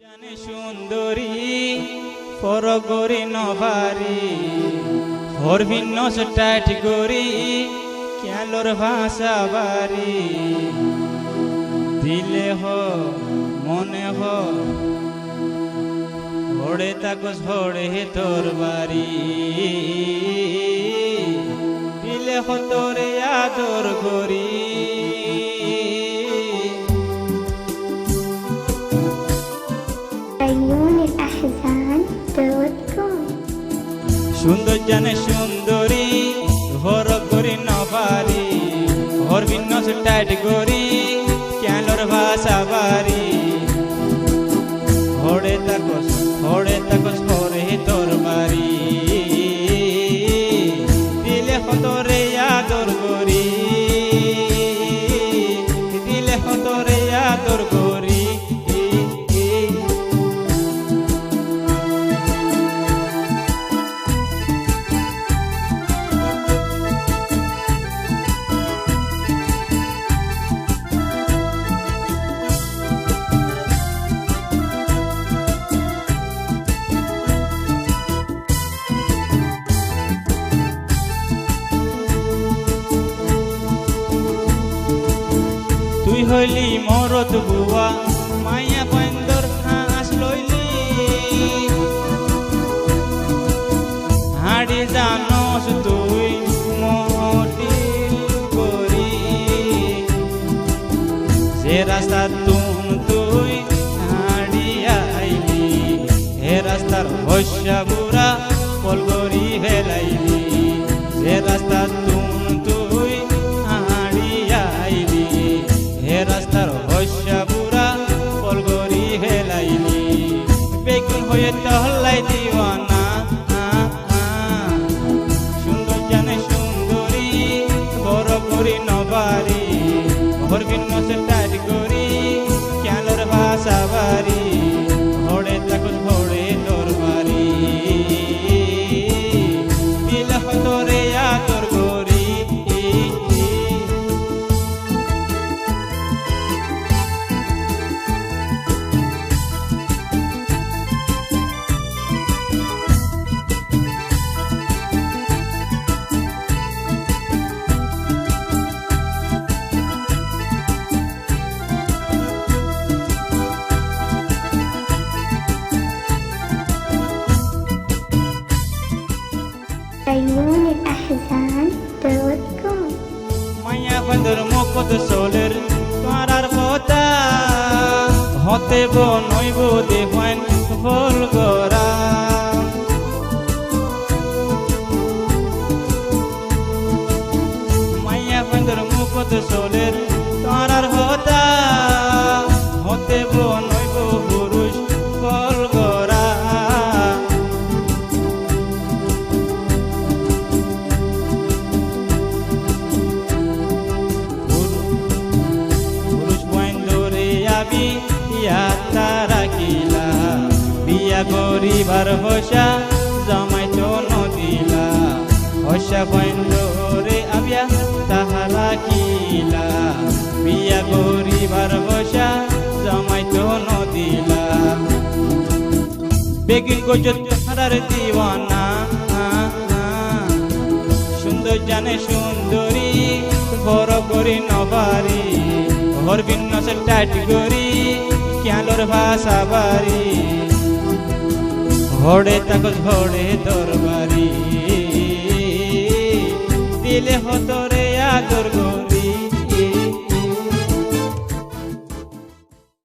শন্দরি ফরক গরি নওফারি হর ভিন্ন স্টার্ট গরি ক্যালোর ভাষা বাড়ি দিলে হো মনে হো হড়ে তাকস হড়ে তোর বাড়ি দিলে হো তোরে আদর গরি সুন্দর জানে সুন্দরী হর করি নওফারি হর ভিন্ন টাইট গরি ক্যালোর ভাষা বাড়ি হড়ে তাকস হরে তোর বাড়ি দিলে হতরে আদর গরি দিলে হতরে আদর গরি তুই হইলি মরদ বুয়া মায়া বন্দর হাঁস লইলি হাড়ি জানস তুই মোটি করি যে রাস্তা তুই হাড়িয়া আইলি হে রাস্তার হস্যা বুড়া পলগরি ভেলাইলি যে রাস্তা তুই হাড়িয়া আইলি হে রাস্তার হস্যা বুড়া পলগরি ভেলাইলি বেগুন হয়ে টহলাই দিওয়ানা সুন্দর জানে সুন্দরী বড় করি নওফারি হর ভিন্ন টাইট করি ক্যালোর ভাষা বাড়ি হড়ে তাকস হড়ে তোর বাড়ি দিলে হতরে আদর গরি মায়া বন্দর মুকত সোলের তোরার কথা হতে বনইব দেখেন ফুল গরা মায়া বন্দর মুকত সোলের তোরার কথা হতে বনইব পুরুষ ফুল গরা রাখিলা বিয়া গরিবার হসা জমাই তো নদিলা হসা বন্ধরে আবিয়া তাহা রাখিলা বিয়া গরিবার হসা জমাই তো নদিলা বেগিন গজত হারার দিওয়ানা সুন্দর জানে সুন্দরী বড় করি নওফারি হর ভিন্ন টাইট গরি ক্যালোর ভাষা বাড়ি হড়ে তাকস হড়ে তোর বাড়ি দিলে হতর